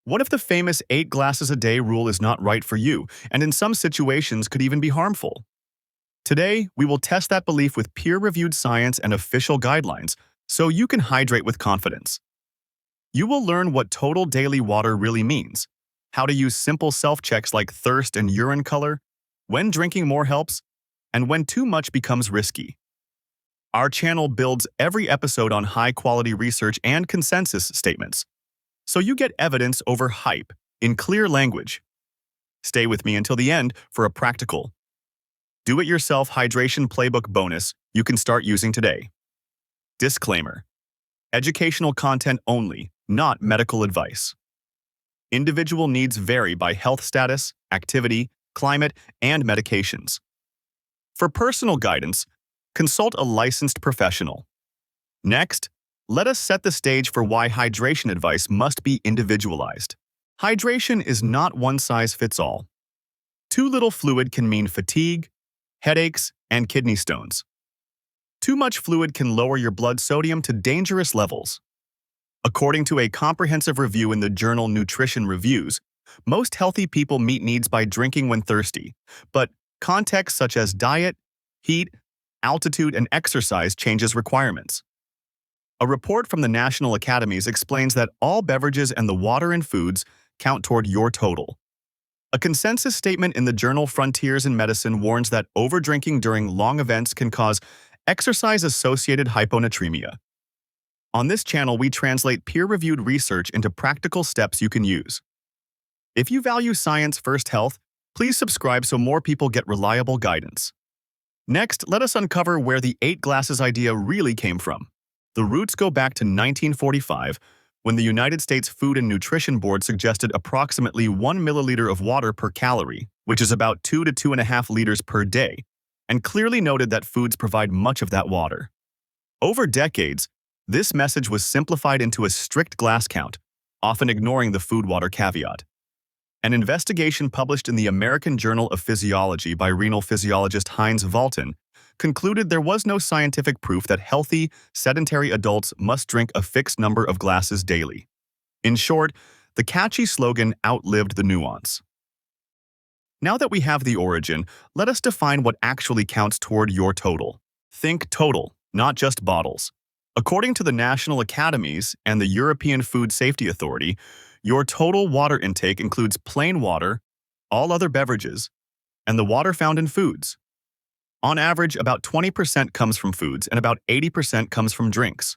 What if the famous 8 glasses a day rule is not right for you, and in some situations could even be harmful? Today, we will test that belief with peer-reviewed science and official guidelines, so you can hydrate with confidence. You will learn what total daily water really means, how to use simple self-checks like thirst and urine color, when drinking more helps, and when too much becomes risky. Our channel builds every episode on high-quality research and consensus statements, so you get evidence over hype in clear language. Stay with me until the end for a practical, do-it-yourself hydration playbook bonus you can start using today. Disclaimer: educational content only, not medical advice. Individual needs vary by health status, activity, climate, and medications. For personal guidance, consult a licensed professional. Next, let us set the stage for why hydration advice must be individualized. Hydration is not one size fits all. Too little fluid can mean fatigue, headaches, and kidney stones. Too much fluid can lower your blood sodium to dangerous levels. According to a comprehensive review in the journal Nutrition Reviews, most healthy people meet needs by drinking when thirsty, but context such as diet, heat, altitude, and exercise changes requirements. A report from the National Academies explains that all beverages and the water in foods count toward your total. A consensus statement in the journal Frontiers in Medicine warns that overdrinking during long events can cause exercise-associated hyponatremia. On this channel, we translate peer-reviewed research into practical steps you can use. If you value science-first health, please subscribe so more people get reliable guidance. Next, let us uncover where the 8 glasses idea really came from. The roots go back to 1945, when the United States Food and Nutrition Board suggested approximately 1 milliliter of water per calorie, which is about 2 to 2.5 liters per day, and clearly noted that foods provide much of that water. Over decades, this message was simplified into a strict glass count, often ignoring the food-water caveat. An investigation published in the American Journal of Physiology by renal physiologist Heinz Valton concluded there was no scientific proof that healthy, sedentary adults must drink a fixed number of glasses daily. In short, the catchy slogan outlived the nuance. Now that we have the origin, let us define what actually counts toward your total. Think total, not just bottles. According to the National Academies and the European Food Safety Authority, your total water intake includes plain water, all other beverages, and the water found in foods. On average, about 20% comes from foods and about 80% comes from drinks.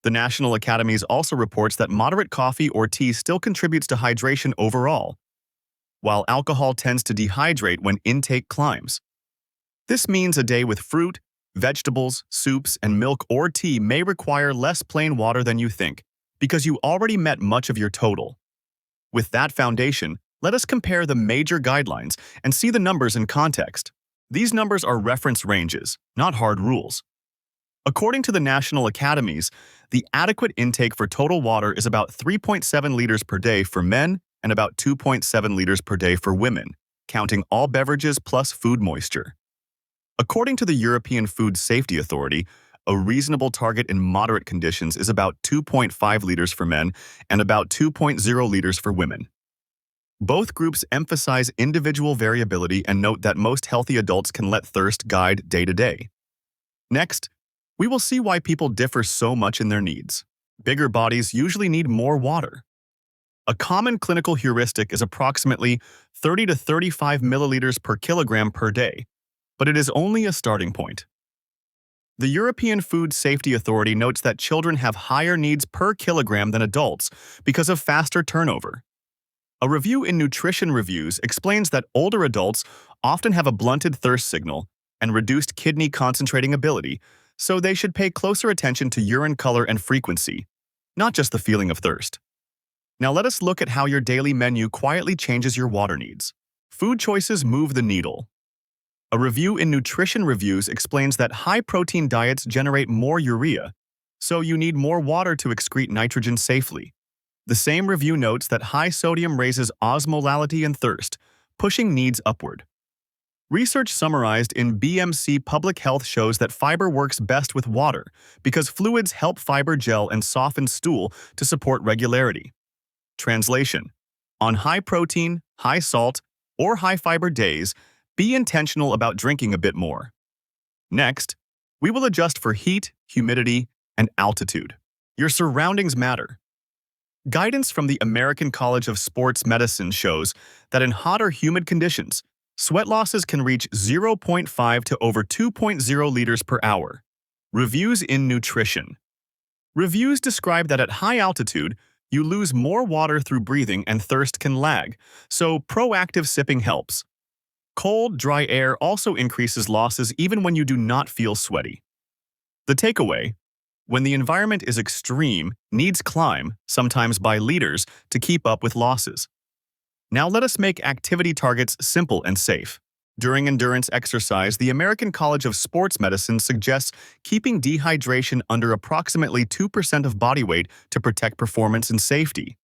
The National Academies also reports that moderate coffee or tea still contributes to hydration overall, while alcohol tends to dehydrate when intake climbs. This means a day with fruit, vegetables, soups, and milk or tea may require less plain water than you think, because you already met much of your total. With that foundation, let us compare the major guidelines and see the numbers in context. These numbers are reference ranges, not hard rules. According to the National Academies, the adequate intake for total water is about 3.7 liters per day for men and about 2.7 liters per day for women, counting all beverages plus food moisture. According to the European Food Safety Authority, a reasonable target in moderate conditions is about 2.5 liters for men and about 2.0 liters for women. Both groups emphasize individual variability and note that most healthy adults can let thirst guide day to day. Next, we will see why people differ so much in their needs. Bigger bodies usually need more water. A common clinical heuristic is approximately 30 to 35 milliliters per kilogram per day, but it is only a starting point. The European Food Safety Authority notes that children have higher needs per kilogram than adults because of faster turnover. A review in Nutrition Reviews explains that older adults often have a blunted thirst signal and reduced kidney concentrating ability, so they should pay closer attention to urine color and frequency, not just the feeling of thirst. Now let us look at how your daily menu quietly changes your water needs. Food choices move the needle. A review in Nutrition Reviews explains that high-protein diets generate more urea, so you need more water to excrete nitrogen safely. The same review notes that high sodium raises osmolality and thirst, pushing needs upward. Research summarized in BMC Public Health shows that fiber works best with water because fluids help fiber gel and soften stool to support regularity. Translation: on high protein, high salt, or high fiber days, be intentional about drinking a bit more. Next, we will adjust for heat, humidity, and altitude. Your surroundings matter. Guidance from the American College of Sports Medicine shows that in hot or humid conditions, sweat losses can reach 0.5 to over 2.0 liters per hour. Reviews in nutrition. Reviews describe that at high altitude, you lose more water through breathing and thirst can lag, so proactive sipping helps. Cold, dry air also increases losses even when you do not feel sweaty. The takeaway: when the environment is extreme, needs climb, sometimes by liters, to keep up with losses. Now let us make activity targets simple and safe. During endurance exercise, the American College of Sports Medicine suggests keeping dehydration under approximately 2% of body weight to protect performance and safety.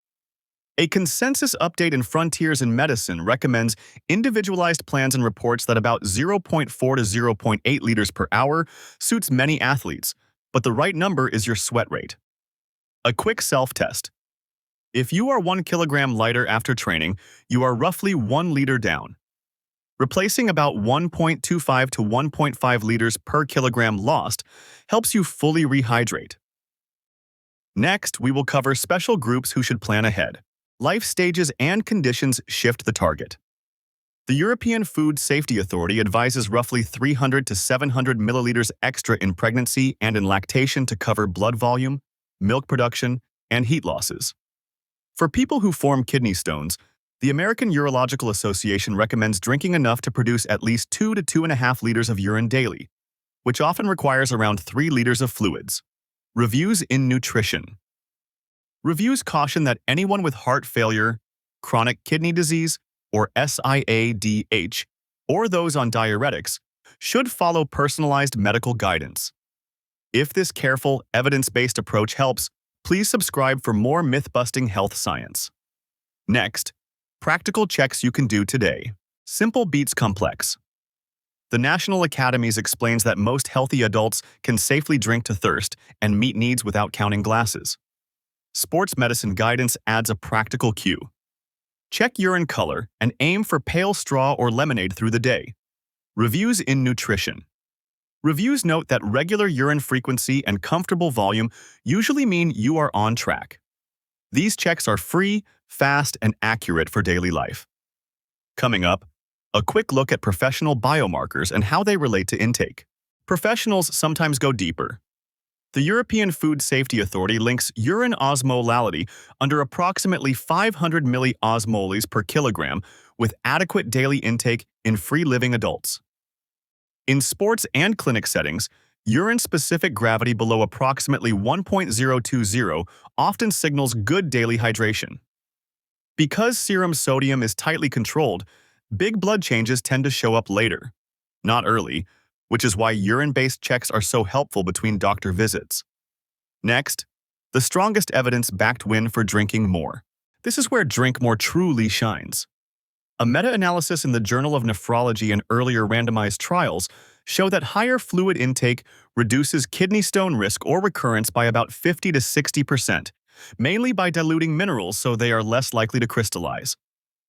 A consensus update in Frontiers in Medicine recommends individualized plans and reports that about 0.4 to 0.8 liters per hour suits many athletes, but the right number is your sweat rate. A quick self-test. If you are 1 kilogram lighter after training, you are roughly 1 liter down. Replacing about 1.25 to 1.5 liters per kilogram lost helps you fully rehydrate. Next, we will cover special groups who should plan ahead. Life stages and conditions shift the target. The European Food Safety Authority advises roughly 300 to 700 milliliters extra in pregnancy and in lactation to cover blood volume, milk production, and heat losses. For people who form kidney stones, the American Urological Association recommends drinking enough to produce at least 2 to 2.5 liters of urine daily, which often requires around 3 liters of fluids. Reviews in nutrition. Reviews caution that anyone with heart failure, chronic kidney disease, or SIADH, or those on diuretics, should follow personalized medical guidance. If this careful, evidence-based approach helps, please subscribe for more myth-busting health science. Next, practical checks you can do today. Simple beats complex. The National Academies explains that most healthy adults can safely drink to thirst and meet needs without counting glasses. Sports medicine guidance adds a practical cue. Check urine color and aim for pale straw or lemonade through the day. Reviews in nutrition. Reviews note that regular urine frequency and comfortable volume usually mean you are on track. These checks are free, fast, and accurate for daily life. Coming up, a quick look at professional biomarkers and how they relate to intake. Professionals sometimes go deeper. The European Food Safety Authority links urine osmolality under approximately 500 milliosmoles per kilogram with adequate daily intake in free-living adults. In sports and clinic settings, urine-specific gravity below approximately 1.020 often signals good daily hydration. Because serum sodium is tightly controlled, big blood changes tend to show up later, not early, which is why urine-based checks are so helpful between doctor visits. Next, the strongest evidence-backed win for drinking more. This is where Drink More truly shines. A meta-analysis in the Journal of Nephrology and earlier randomized trials show that higher fluid intake reduces kidney stone risk or recurrence by about 50 to 60%, mainly by diluting minerals so they are less likely to crystallize.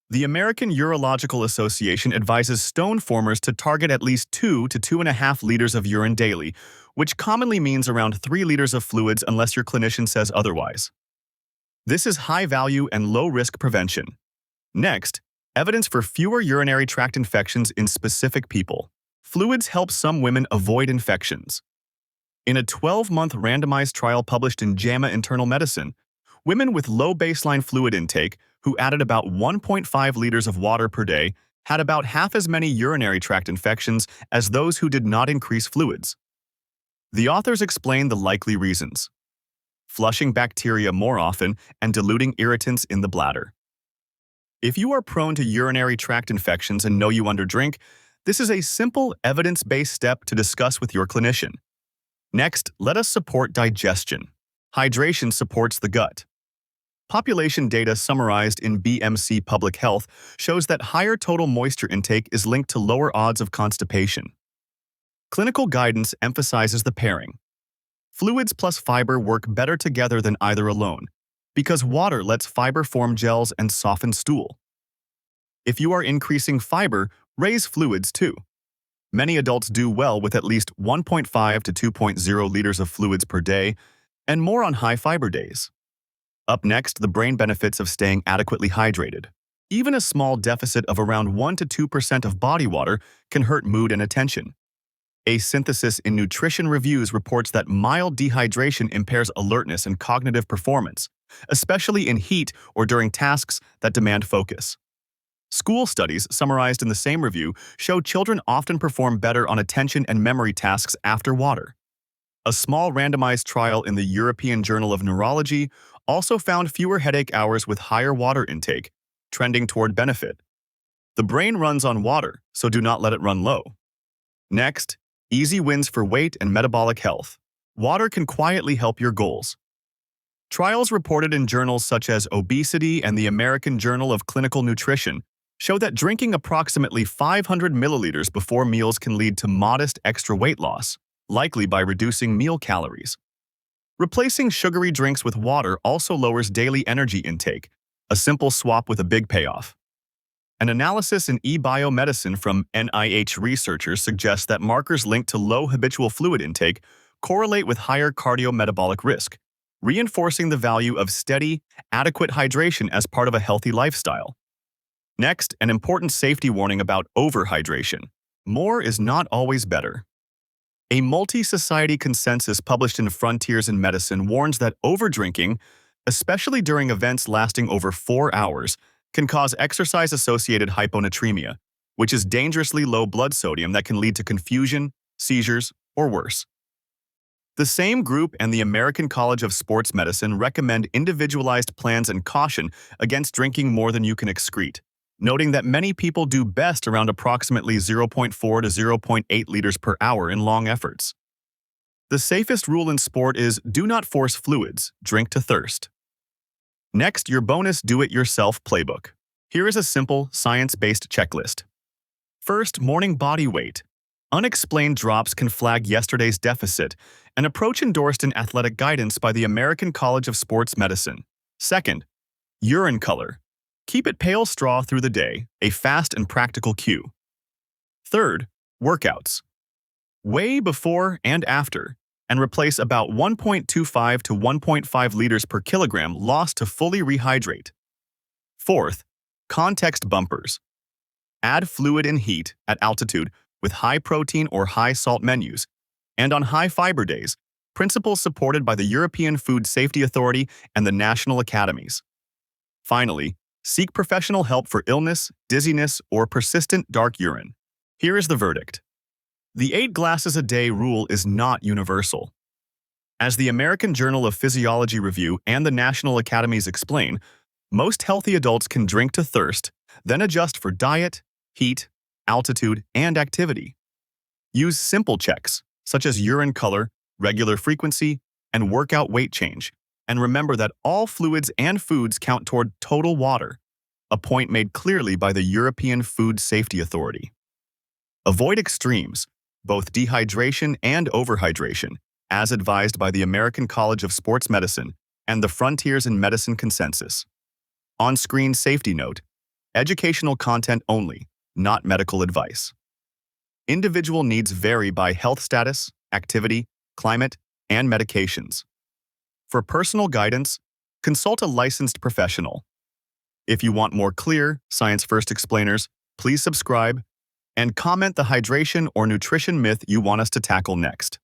The American Urological Association advises stone formers to target at least 2 to 2.5 liters of urine daily, which commonly means around 3 liters of fluids unless your clinician says otherwise. This is high-value and low-risk prevention. Next, evidence for fewer urinary tract infections in specific people. Fluids help some women avoid infections. In a 12-month randomized trial published in JAMA Internal Medicine, women with low baseline fluid intake, who added about 1.5 liters of water per day, had about half as many urinary tract infections as those who did not increase fluids. The authors explain the likely reasons: flushing bacteria more often and diluting irritants in the bladder. If you are prone to urinary tract infections and know you underdrink, this is a simple, evidence-based step to discuss with your clinician. Next, let us support digestion. Hydration supports the gut. Population data summarized in BMC Public Health shows that higher total moisture intake is linked to lower odds of constipation. Clinical guidance emphasizes the pairing. Fluids plus fiber work better together than either alone, because water lets fiber form gels and soften stool. If you are increasing fiber, raise fluids too. Many adults do well with at least 1.5 to 2.0 liters of fluids per day, and more on high fiber days. Up next, the brain benefits of staying adequately hydrated. Even a small deficit of around 1 to 2% of body water can hurt mood and attention. A synthesis in Nutrition Reviews reports that mild dehydration impairs alertness and cognitive performance, especially in heat or during tasks that demand focus. School studies, summarized in the same review, show children often perform better on attention and memory tasks after water. A small randomized trial in the European Journal of Neurology also found fewer headache hours with higher water intake, trending toward benefit. The brain runs on water, so do not let it run low. Next, easy wins for weight and metabolic health. Water can quietly help your goals. Trials reported in journals such as Obesity and the American Journal of Clinical Nutrition show that drinking approximately 500 milliliters before meals can lead to modest extra weight loss, likely by reducing meal calories. Replacing sugary drinks with water also lowers daily energy intake, a simple swap with a big payoff. An analysis in eBiomedicine from NIH researchers suggests that markers linked to low habitual fluid intake correlate with higher cardiometabolic risk, reinforcing the value of steady, adequate hydration as part of a healthy lifestyle. Next, an important safety warning about overhydration. More is not always better. A multi-society consensus published in Frontiers in Medicine warns that overdrinking, especially during events lasting over 4 hours, can cause exercise-associated hyponatremia, which is dangerously low blood sodium that can lead to confusion, seizures, or worse. The same group and the American College of Sports Medicine recommend individualized plans and caution against drinking more than you can excrete, noting that many people do best around approximately 0.4 to 0.8 liters per hour in long efforts. The safest rule in sport is do not force fluids, drink to thirst. Next, your bonus do-it-yourself playbook. Here is a simple, science-based checklist. First, morning body weight. Unexplained drops can flag yesterday's deficit, an approach endorsed in athletic guidance by the American College of Sports Medicine. Second, urine color. Keep it pale straw through the day, a fast and practical cue. Third, workouts. Weigh before and after, and replace about 1.25 to 1.5 liters per kilogram lost to fully rehydrate. Fourth, context bumpers. Add fluid and heat at altitude with high protein or high salt menus, and on high fiber days, principles supported by the European Food Safety Authority and the National Academies. Finally, seek professional help for illness, dizziness, or persistent dark urine. Here is the verdict. The 8 glasses a day rule is not universal. As the American Journal of Physiology Review and the National Academies explain, most healthy adults can drink to thirst, then adjust for diet, heat, altitude, and activity. Use simple checks, such as urine color, regular frequency, and workout weight change, and remember that all fluids and foods count toward total water, a point made clearly by the European Food Safety Authority. Avoid extremes, both dehydration and overhydration, as advised by the American College of Sports Medicine and the Frontiers in Medicine consensus. On-screen safety note: educational content only, not medical advice. Individual needs vary by health status, activity, climate, and medications. For personal guidance, consult a licensed professional. If you want more clear, science-first explainers, please subscribe and comment the hydration or nutrition myth you want us to tackle next.